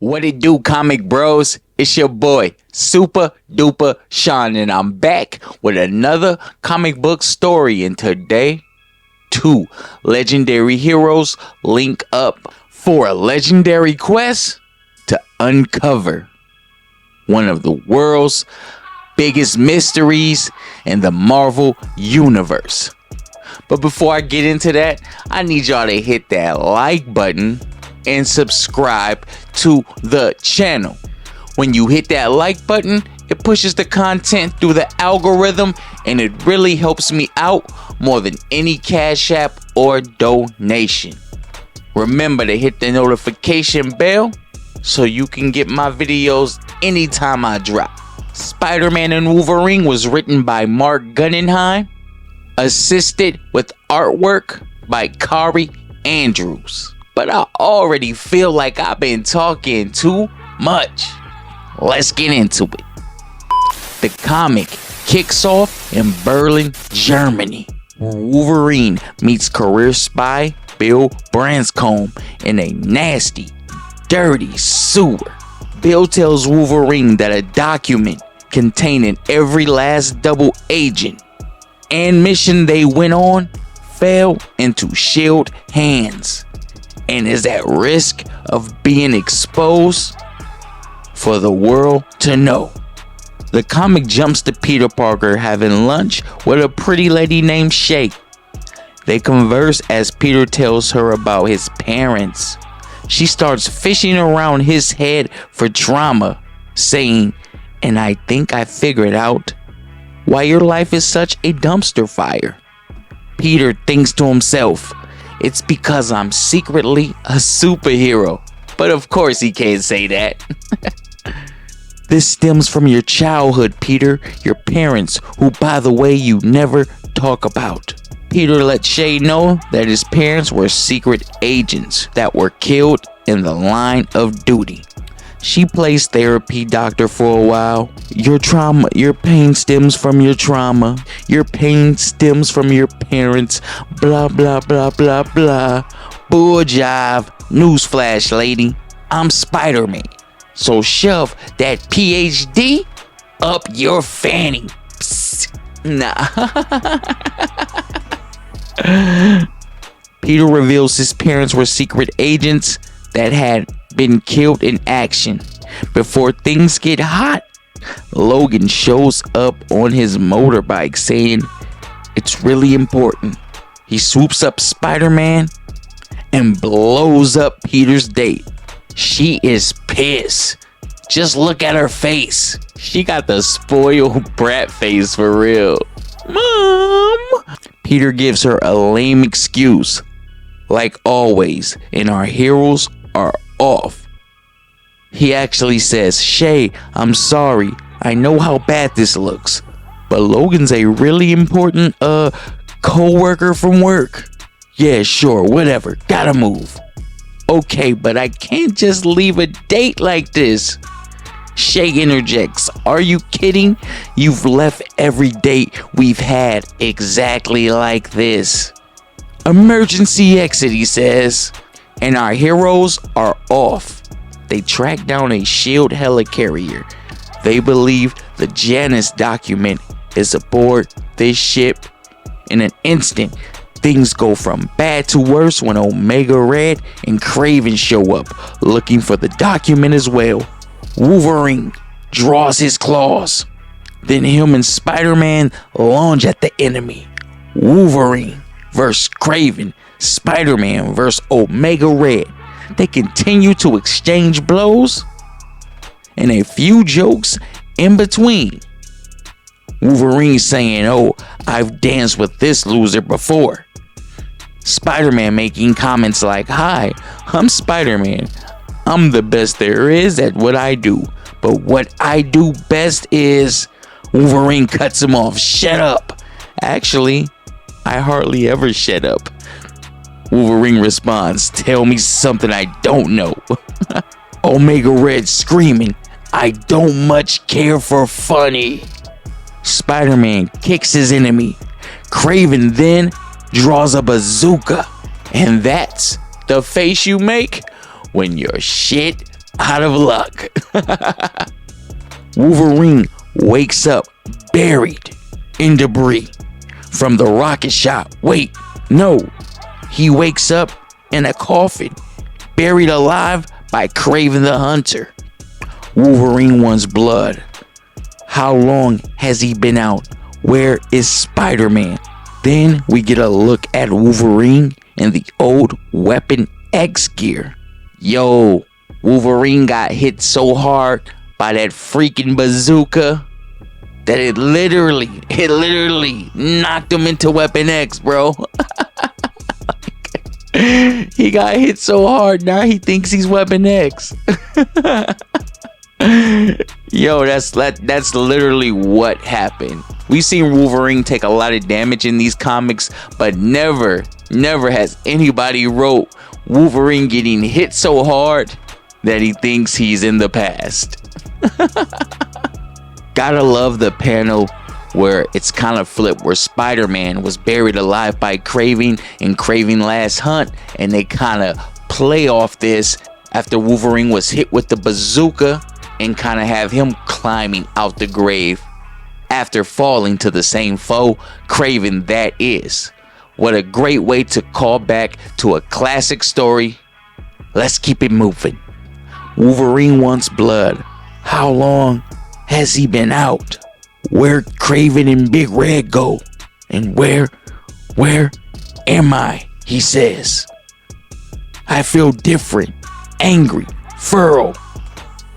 What it do, comic bros? It's your boy, Super Duper Sean, and I'm back with another comic book story. And today, two legendary heroes link up for a legendary quest to uncover one of the world's biggest mysteries in the Marvel Universe. But before I get into that, I need y'all to hit that like button and subscribe to the channel. When you hit that like button, it pushes the content through the algorithm and it really helps me out more than any Cash App or donation. Remember to hit the notification bell so you can get my videos anytime I drop. Spider-Man and Wolverine was written by Mark Guggenheim, assisted with artwork by Kari Andrews. But I already feel like I've been talking too much. Let's get into it. The comic kicks off in Berlin, Germany, where Wolverine meets career spy Bill Branscombe in a nasty, dirty sewer. Bill tells Wolverine that a document containing every last double agent and mission they went on fell into S.H.I.E.L.D. hands and is at risk of being exposed for the world to know. The comic jumps to Peter Parker having lunch with a pretty lady named Shay. They converse as Peter tells her about his parents. She starts fishing around his head for drama, saying, "And I think I figured out why your life is such a dumpster fire." Peter thinks to himself, "It's because I'm secretly a superhero." But of course he can't say that. "This stems from your childhood, Peter. Your parents, who by the way you never talk about." Peter lets Shay know that his parents were secret agents that were killed in the line of duty. She plays therapy doctor for a while. Your pain stems from your trauma. Your pain stems from your parents. Blah, blah, blah, blah, blah. Bull jive. Newsflash, lady. I'm Spider-Man. So shove that PhD up your fanny. Psst. Nah. Peter reveals his parents were secret agents that had been killed in action. Before things get hot, Logan shows up on his motorbike saying it's really important. He swoops up Spider-Man and blows up Peter's date. She is pissed. Just look at her face. She got the spoiled brat face for real. Mom! Peter gives her a lame excuse, like always, and our heroes are off. He actually says, "Shay, I'm sorry. I know how bad this looks, but Logan's a really important co-worker from work." "Yeah, sure, whatever. Gotta move." "Okay, but I can't just leave a date like this." Shay interjects, "Are you kidding? You've left every date we've had exactly like this." "Emergency exit," he says. And our heroes are off. They track down a S.H.I.E.L.D. helicarrier. They believe the Janus document is aboard this ship. In an instant, things go from bad to worse when Omega Red and Kraven show up looking for the document as well. Wolverine draws his claws. Then him and Spider-Man launch at the enemy. Wolverine versus Kraven. Spider-Man versus Omega Red. They continue to exchange blows and a few jokes in between. Wolverine saying, "Oh, I've danced with this loser before." Spider-Man making comments like, "Hi, I'm Spider-Man. I'm the best there is at what I do. But what I do best is..." Wolverine cuts him off. "Shut up." "Actually, I hardly ever shut up." Wolverine responds, "Tell me something I don't know." Omega Red screaming, "I don't much care for funny." Spider-Man kicks his enemy. Kraven then draws a bazooka. And that's the face you make when your shit out of luck. Wolverine wakes up buried in debris from the rocket shot. Wait, no. He wakes up in a coffin, buried alive by Kraven the Hunter. Wolverine wants blood. How long has he been out? Where is Spider-Man? Then we get a look at Wolverine in the old Weapon X gear. Yo, Wolverine got hit so hard by that freaking bazooka that it literally knocked him into Weapon X, bro. He got hit so hard, now he thinks he's Weapon X. Yo, that's literally what happened. We've seen Wolverine take a lot of damage in these comics, but never has anybody wrote Wolverine getting hit so hard that he thinks he's in the past. Gotta love the panel where it's kind of flipped, where Spider-Man was buried alive by Kraven in Kraven Last Hunt, and they kind of play off this after Wolverine was hit with the bazooka and kind of have him climbing out the grave after falling to the same foe, Kraven that is. What a great way to call back to a classic story. Let's keep it moving. Wolverine wants blood. How long has he been out? Where'd Kraven and Big Red go? And where am I? He says. I feel different, angry, furrowed.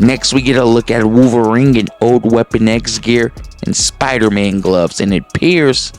Next we get a look at Wolverine in old Weapon X gear and Spider-Man gloves, and it appears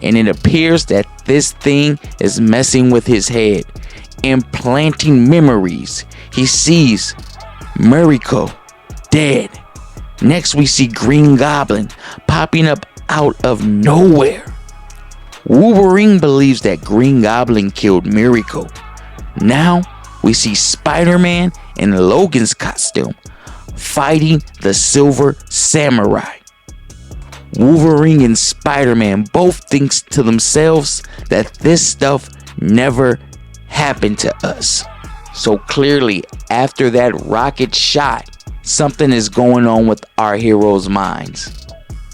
that this thing is messing with his head, implanting memories. He sees Miracle dead. Next we see Green Goblin popping up out of nowhere. Wolverine believes that Green Goblin killed Miracle. Now we see Spider-Man in Logan's costume fighting the Silver Samurai. Wolverine and Spider-Man both think to themselves that this stuff never happened to us. So clearly, after that rocket shot, something is going on with our heroes' minds.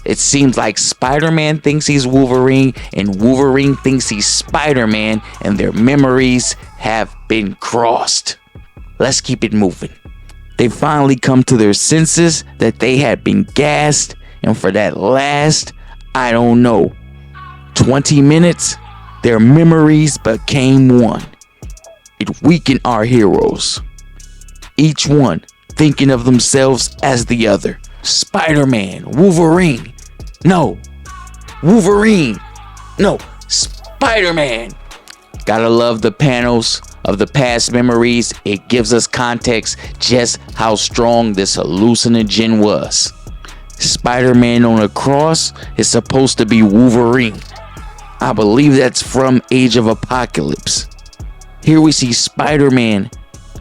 It seems like Spider-Man thinks he's Wolverine and Wolverine thinks he's Spider-Man, and their memories have been crossed. Let's keep it moving. They finally come to their senses that they had been gassed, and for that last, 20 minutes, their memories became one. It weakened our heroes, each one thinking of themselves as the other. Spider-Man, Wolverine, no. Wolverine, no. Spider-Man. Gotta love the panels of the past memories. It gives us context just how strong this hallucinogen was. Spider-Man on a cross is supposed to be Wolverine. I believe that's from Age of Apocalypse. Here we see Spider-Man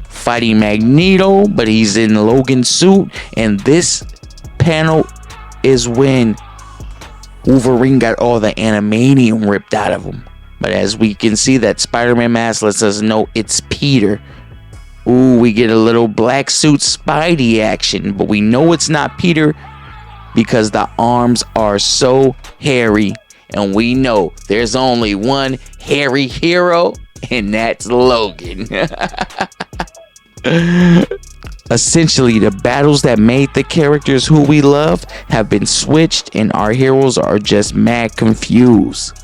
fighting Magneto, but he's in Logan's suit, and this panel is when Wolverine got all the animanium ripped out of him. But as we can see, that Spider-Man mask lets us know it's Peter. Ooh, we get a little black suit Spidey action, but we know it's not Peter because the arms are so hairy, and we know there's only one hairy hero, and that's Logan. Essentially, the battles that made the characters who we love have been switched, and our heroes are just mad confused.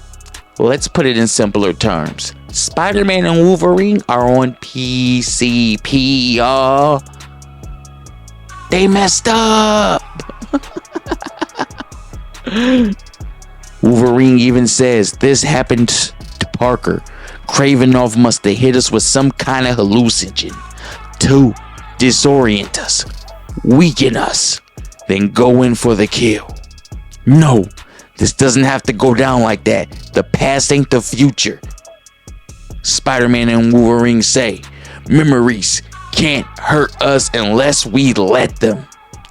Let's put it in simpler terms. Spider-Man and Wolverine are on PCP, y'all. They messed up. Wolverine even says this happened to Parker. Kravinoff must have hit us with some kind of hallucinogen to disorient us, weaken us, then go in for the kill. No, this doesn't have to go down like that. The past ain't the future. Spider-Man and Wolverine say, memories can't hurt us unless we let them.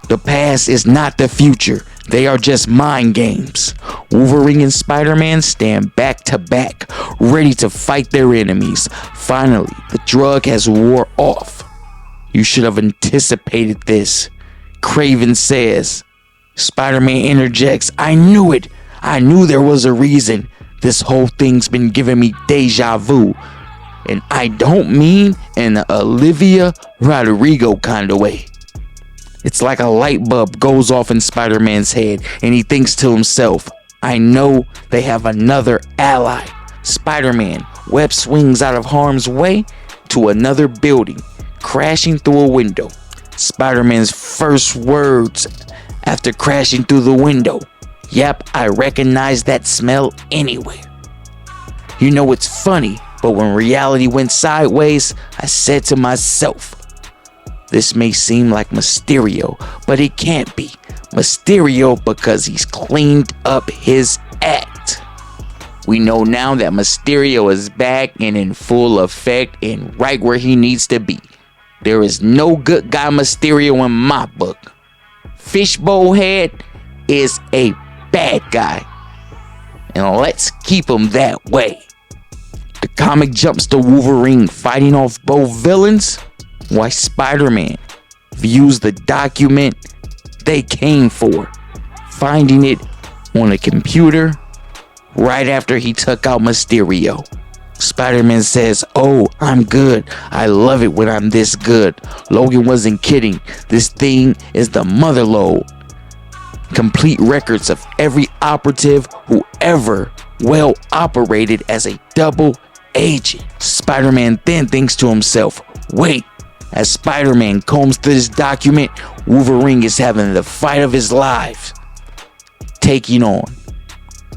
The past is not the future. They are just mind games. Wolverine and Spider-Man stand back to back, ready to fight their enemies. Finally, the drug has wore off. You should have anticipated this, Craven says. Spider-Man interjects, I knew it. I knew there was a reason. This whole thing's been giving me deja vu. And I don't mean in an Olivia Rodrigo kind of way. It's like a light bulb goes off in Spider-Man's head and he thinks to himself, I know they have another ally. Spider-Man web swings out of harm's way to another building, crashing through a window. Spider-Man's first words after crashing through the window. Yep, I recognize that smell anywhere. You know, it's funny, but when reality went sideways, I said to myself, this may seem like Mysterio, but it can't be Mysterio because he's cleaned up his act. We know now that Mysterio is back and in full effect and right where he needs to be. There is no good guy Mysterio in my book. Fishbowl Head is a bad guy. And let's keep him that way. The comic jumps to Wolverine fighting off both villains, while Spider-Man views the document they came for, finding it on a computer right after he took out Mysterio. Spider-Man says, oh, I'm good. I love it when I'm this good. Logan wasn't kidding. This thing is the mother lode. Complete records of every operative who ever well operated as a double agent. Spider-Man then thinks to himself, wait, as Spider-Man combs through this document, Wolverine is having the fight of his life, taking on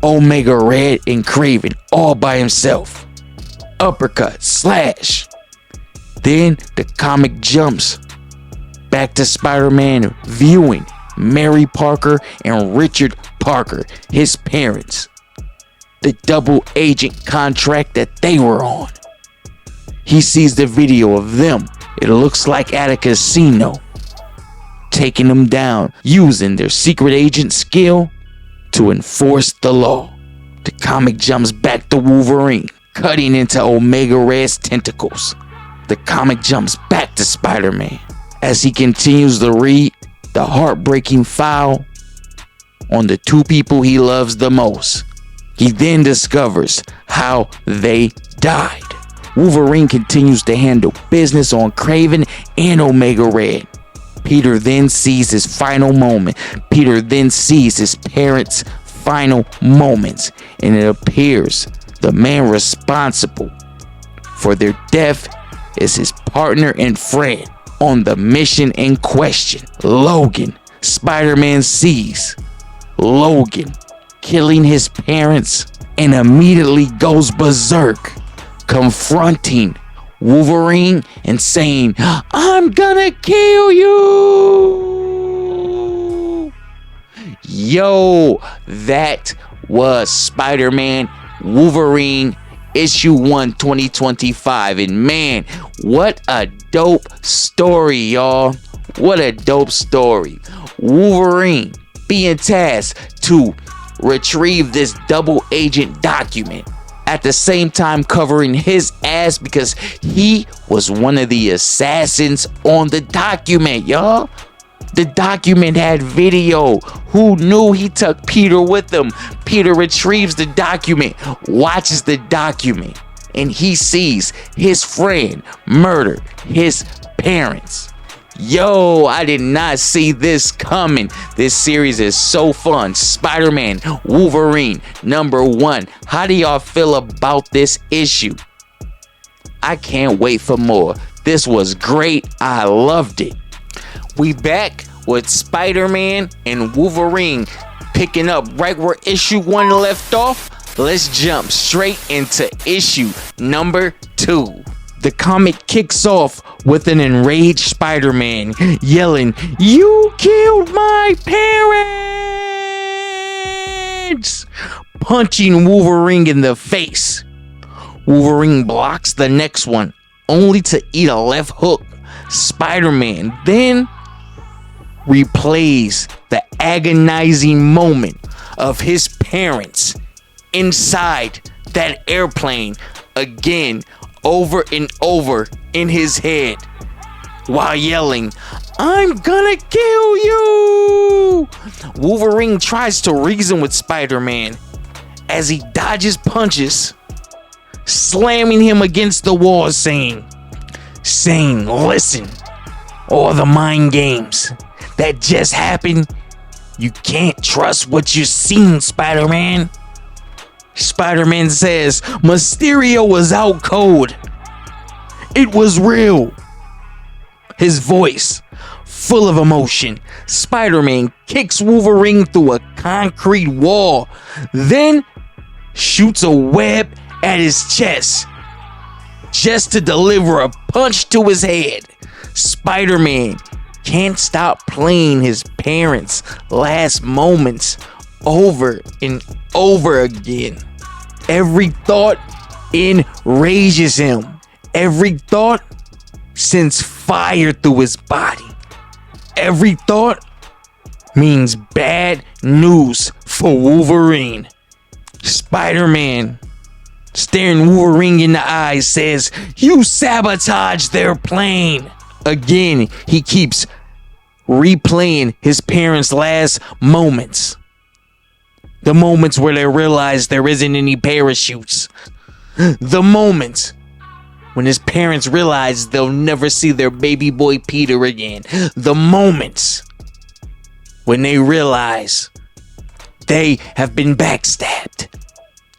Omega Red and Craven all by himself. Uppercut, slash. Then the comic jumps back to Spider-Man viewing Mary Parker and Richard Parker, his parents, the double agent contract that they were on. He sees the video of them. It looks like at a casino, taking them down, using their secret agent skill to enforce the law. The comic jumps back to Wolverine, cutting into Omega Red's tentacles. The comic jumps back to Spider-Man as he continues to read the heartbreaking file on the two people he loves the most. He then discovers how they died. Wolverine continues to handle business on Craven and Omega Red. Peter then sees his final moment. Peter then sees his parents' final moments, and it appears the man responsible for their death is his partner and friend on the mission in question, Logan. Spider-Man sees Logan killing his parents and immediately goes berserk, confronting Wolverine and saying, I'm gonna kill you. Yo, that was Spider-Man Wolverine issue 1 2025, and man, what a dope story, y'all. What a dope story. Wolverine being tasked to retrieve this double agent document, at the same time covering his ass because he was one of the assassins on the document, y'all. The document had video. Who knew? He took Peter with him. Peter retrieves the document, watches the document, and he sees his friend murder his parents. Yo, I did not see this coming. This series is so fun. Spider-Man Wolverine #1. How do y'all feel about this issue? I can't wait for more. This was great. I loved it. We back with Spider-Man and Wolverine picking up right where issue 1 left off. Let's jump straight into issue #2. The comic kicks off with an enraged Spider-Man yelling, "You killed my parents!" punching Wolverine in the face. Wolverine blocks the next one, only to eat a left hook. Spider-Man then replays the agonizing moment of his parents inside that airplane again, over and over in his head. while yelling, "I'm gonna kill you!" Wolverine tries to reason with Spider-Man as he dodges punches, slamming him against the wall, saying, "Listen, all the mind games that just happened, you can't trust what you've seen, Spider-Man." Spider-Man says Mysterio was out cold. It was real. His voice full of emotion. Spider-Man kicks Wolverine through a concrete wall, then shoots a web at his chest just to deliver a punch to his head. Spider-Man can't stop playing his parents' last moments over and over again. Every thought enrages him. Every thought sends fire through his body. Every thought means bad news for Wolverine. Spider-Man, staring Wolverine in the eyes, says, "You sabotaged their plane." Again, he keeps replaying his parents' last moments. The moments where they realize there isn't any parachutes. The moments when his parents realize they'll never see their baby boy Peter again. The moments when they realize they have been backstabbed.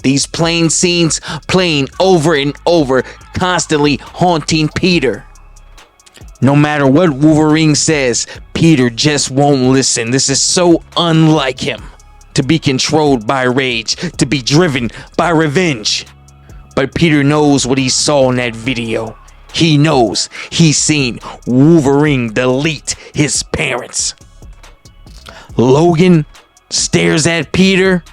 These plain scenes playing over and over, constantly haunting Peter. No matter what Wolverine says, Peter just won't listen. This is so unlike him. To be controlled by rage, to be driven by revenge. But Peter knows what he saw in that video. He knows he's seen Wolverine delete his parents. Logan stares at Peter.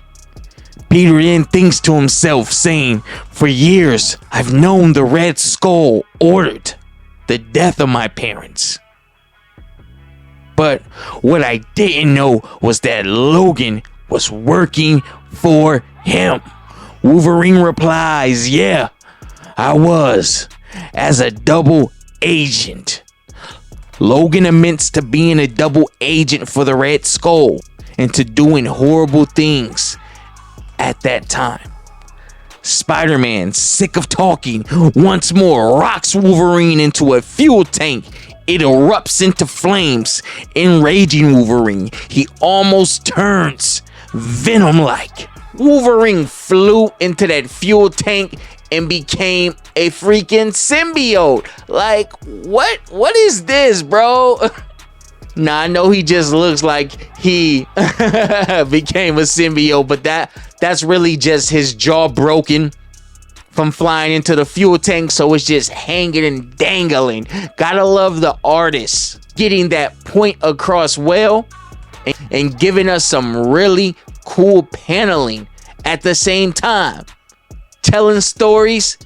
Peter then thinks to himself, saying, "For years, I've known the Red Skull ordered the death of my parents. But what I didn't know was that Logan was working for him." Wolverine replies, "Yeah, I was, as a double agent." Logan admits to being a double agent for the Red Skull and to doing horrible things at that time. Spider-Man, sick of talking, once more rocks Wolverine into a fuel tank. It erupts into flames, enraging Wolverine. He almost turns Venom-like. Wolverine flew into that fuel tank and became a freaking symbiote. Like, what is this, bro? Nah, I know he just looks like he became a symbiote, but that's really just his jaw broken from flying into the fuel tank, so it's just hanging and dangling. Gotta love the artist getting that point across well and giving us some really cool paneling at the same time, telling stories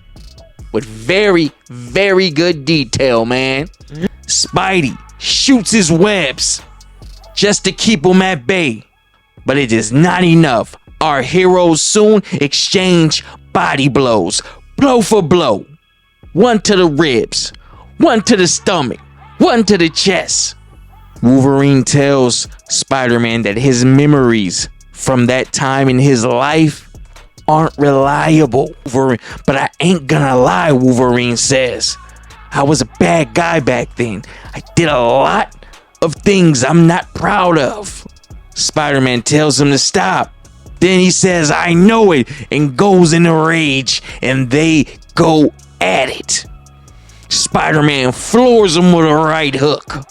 with very, very good detail, man. Spidey shoots his webs just to keep him at bay, but it is not enough. Our heroes soon exchange body blows, blow for blow. One to the ribs, one to the stomach, one to the chest. Wolverine tells Spider-Man that his memories from that time in his life aren't reliable. But I ain't gonna lie, Wolverine says. I was a bad guy back then. I did a lot of things I'm not proud of. Spider-Man tells him to stop. Then he says, "I know it," and goes in a rage, and they go at it. Spider-Man floors him with a right hook.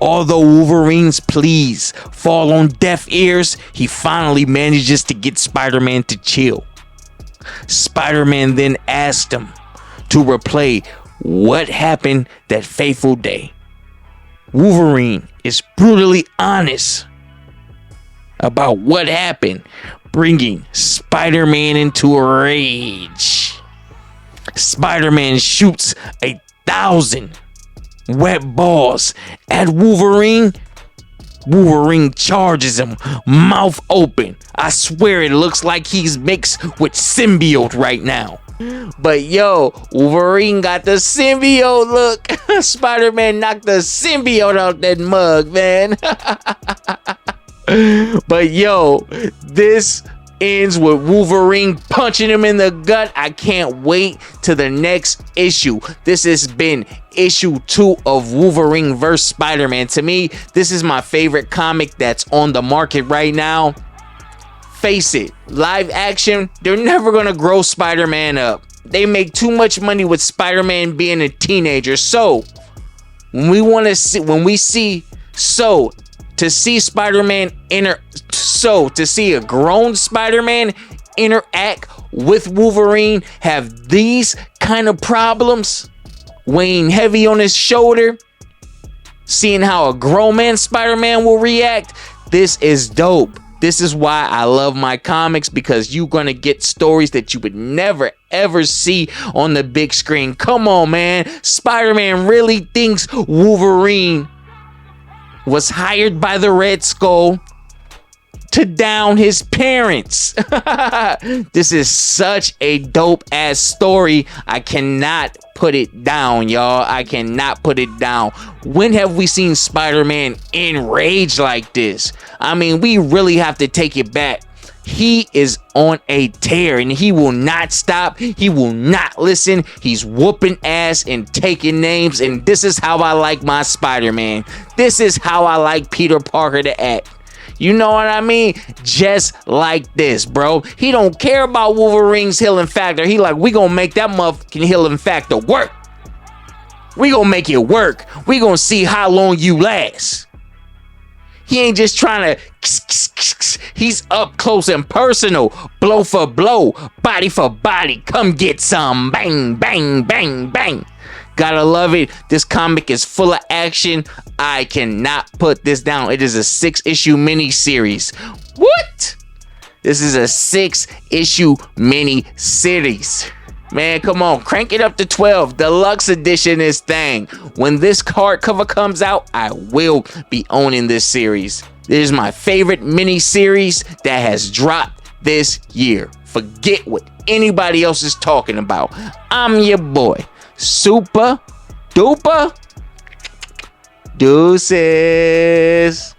Although Wolverine's pleas fall on deaf ears, he finally manages to get Spider-Man to chill. Spider-Man then asked him to replay what happened that fateful day. Wolverine is brutally honest about what happened, bringing Spider-Man into a rage. Spider-Man shoots 1,000 wet balls at Wolverine, Wolverine charges him, mouth open. I swear it looks like he's mixed with symbiote right now. But yo, Wolverine got the symbiote look. Spider-Man knocked the symbiote out that mug, man. But yo, this ends with Wolverine punching him in the gut. I can't wait to the next issue. This has been issue 2 of Wolverine vs. Spider-Man. To me, this is my favorite comic that's on the market right now. Face it, live action, they're never gonna grow Spider-Man up. They make too much money with Spider-Man being a teenager. So to see a grown Spider-Man interact with Wolverine, have these kind of problems weighing heavy on his shoulder, seeing how a grown man Spider-Man will react, this is dope. This is why I love my comics, because you're gonna get stories that you would never ever see on the big screen. Come on, man. Spider-Man really thinks Wolverine was hired by the Red Skull to down his parents. This is such a dope ass story. I cannot put it down, y'all. I cannot put it down. When have we seen Spider-Man enraged like this? I mean, we really have to take it back. He is on a tear and he will not stop. He will not listen. He's whooping ass and taking names. And this is how I like my Spider-Man. This is how I like Peter Parker to act. You know what I mean? Just like this, bro. He don't care about Wolverine's healing factor. He like, we gonna make that motherfucking healing factor work. We gonna make it work. We gonna see how long you last. He ain't just trying to, he's up close and personal, blow for blow, body for body. Come get some, bang, bang, bang, bang. Gotta love it. This comic is full of action. I cannot put this down. It is a 6-issue mini-series. What? This is a 6-issue mini-series. Man, come on, crank it up to 12. Deluxe edition this thing. When this hardcover comes out, I will be owning this series. This is my favorite mini-series that has dropped this year. Forget what anybody else is talking about. I'm your boy, Super Duper Deuces.